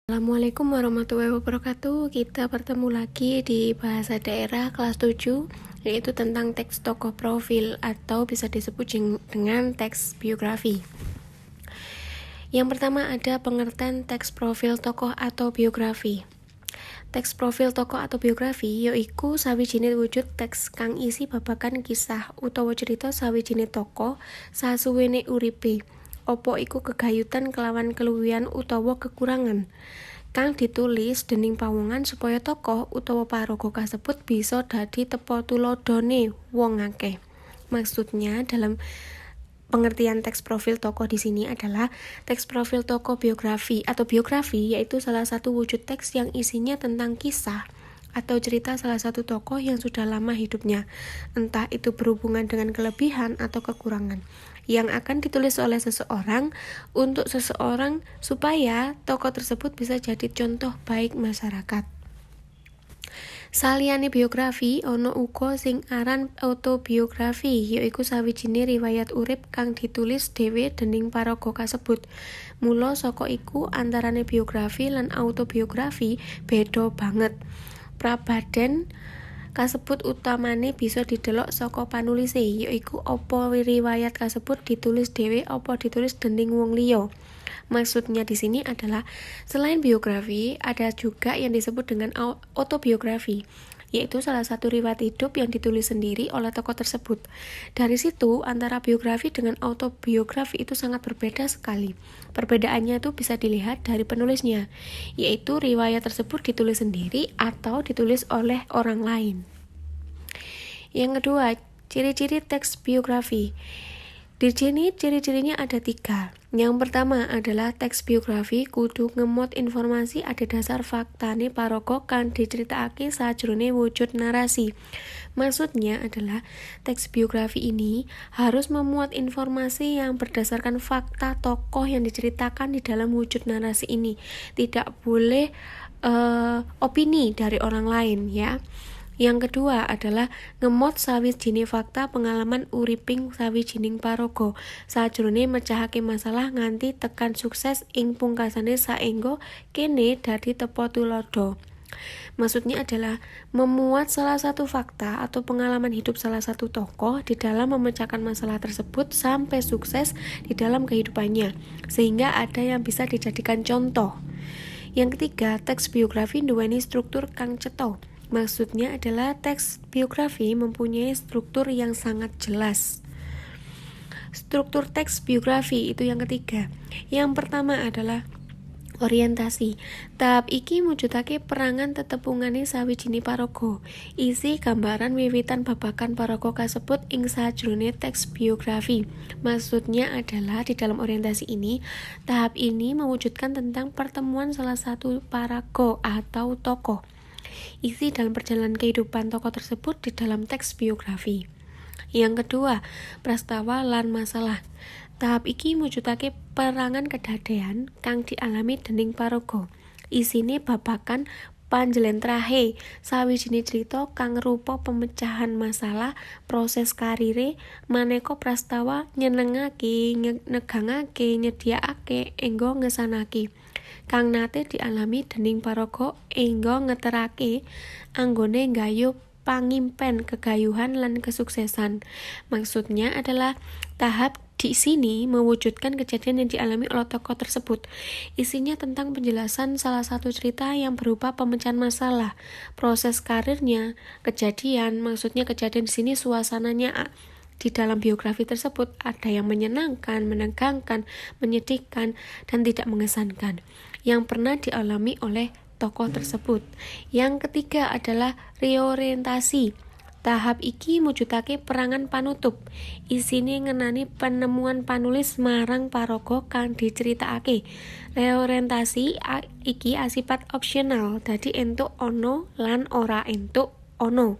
Assalamualaikum warahmatullahi wabarakatuh. Kita bertemu lagi di bahasa daerah kelas 7, yaitu tentang teks tokoh profil atau bisa disebut dengan teks biografi. Yang pertama ada pengertian teks profil tokoh atau biografi. Teks profil tokoh atau biografi yaiku sawijining wujud teks kang isi babagan kisah utawa cerita sawijining tokoh sasuwene uripe. Apa iku gegayutan kelawan keluwihan utawa kekurangan kang ditulis dening pawongan supaya tokoh utawa paraga kasebut bisa dadi tepa tuladhane wong akeh. Maksudnya dalam pengertian teks profil tokoh di sini adalah teks profil tokoh biografi atau biografi yaitu salah satu wujud teks yang isinya tentang kisah atau cerita salah satu tokoh yang sudah lama hidupnya, entah itu berhubungan dengan kelebihan atau kekurangan, yang akan ditulis oleh seseorang untuk seseorang supaya tokoh tersebut bisa jadi contoh baik masyarakat. Saliyane biografi, ana uga sing aran autobiografi, yaiku sawijining riwayat urip kang ditulis dhewe dening paraga kasebut. Mula saka iku antarane biografi lan autobiografi beda banget. Prabaden kasebut utamane bisa didelok saka panulise, yaiku apa riwayat kasebut ditulis dhewe apa ditulis dening wong liya. Maksudnya di sini adalah selain biografi, ada juga yang disebut dengan autobiografi, yaitu salah satu riwayat hidup yang ditulis sendiri oleh tokoh tersebut. Dari situ, antara biografi dengan autobiografi itu sangat berbeda sekali. Perbedaannya itu bisa dilihat dari penulisnya, yaitu riwayat tersebut ditulis sendiri atau ditulis oleh orang lain. Yang kedua, ciri-ciri teks biografi. Di sini ciri-cirinya ada 3. Yang pertama adalah teks biografi kudu ngemot informasi ada dasar faktane paraga kang diceritakake sajroné wujud narasi. Maksudnya adalah teks biografi ini harus memuat informasi yang berdasarkan fakta tokoh yang diceritakan di dalam wujud narasi ini. Tidak boleh opini dari orang lain ya. Yang kedua adalah ngemot sawijining fakta pengalaman uriping sawijining paraga sajroné mecahake masalah nganti tekan sukses ing pungkasane saengga kene dadi tepa tuladha. Maksudnya adalah memuat salah satu fakta atau pengalaman hidup salah satu tokoh di dalam memecahkan masalah tersebut sampai sukses di dalam kehidupannya, sehingga ada yang bisa dijadikan contoh. Yang ketiga, teks biografi nduweni struktur kang cetha. Maksudnya adalah teks biografi mempunyai struktur yang sangat jelas. Struktur teks biografi itu yang ketiga. Yang pertama adalah orientasi. Tahap iki mujudake perangan tetepungane sawijining paraga. Isi gambaran wiwitan babagan paraga kasebut ing sajroné teks biografi. Maksudnya adalah di dalam orientasi ini, tahap ini mewujudkan tentang pertemuan salah satu paraga atau tokoh. Isi dalam perjalanan kehidupan tokoh tersebut di dalam teks biografi. Yang kedua, prastawa lan masalah. Tahap iki mujudake perangan kedadean kang dialami dening paraga. Isine babagan panjlentrahé sawijining crita kang rupa pemecahan masalah, proses karire, maneka prastawa nyenengake, negangake, nyediakake, engga ngesanake kang nate dialami dening paraga engga ngeterake anggone nggayuh pangimpen kegayuhan lan kesuksesan. Maksudnya adalah tahap di sini mewujudkan kejadian yang dialami oleh tokoh tersebut. Isinya tentang penjelasan salah satu cerita yang berupa pemecahan masalah, proses karirnya, kejadian. Maksudnya kejadian di sini suasananya di dalam biografi tersebut ada yang menyenangkan, menegangkan, menyedihkan, dan tidak mengesankan yang pernah dialami oleh tokoh tersebut. Yang ketiga adalah reorientasi. Tahap iki mujudake perangan panutup. Isine ngenani penemuan panulis marang paraga kang diceritakake. Reorientasi iki asifat opsional, dadi entuk ono lan ora entuk ono.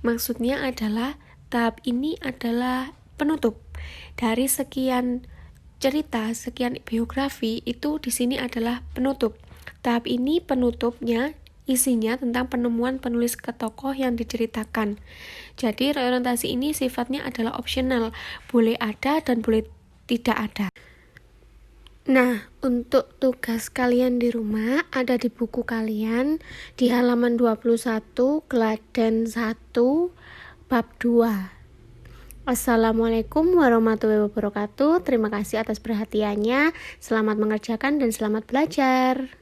Maksudnya adalah tahap ini adalah penutup dari sekian cerita, sekian biografi itu di sini adalah penutup. Tahap ini penutupnya isinya tentang penemuan penulis ke tokoh yang diceritakan. Jadi reorientasi ini sifatnya adalah opsional, boleh ada dan boleh tidak ada. Nah, untuk tugas kalian di rumah ada di buku kalian di halaman 21, Geladan 1, bab 2. Assalamualaikum warahmatullahi wabarakatuh. Terima kasih atas perhatiannya. Selamat mengerjakan dan selamat belajar.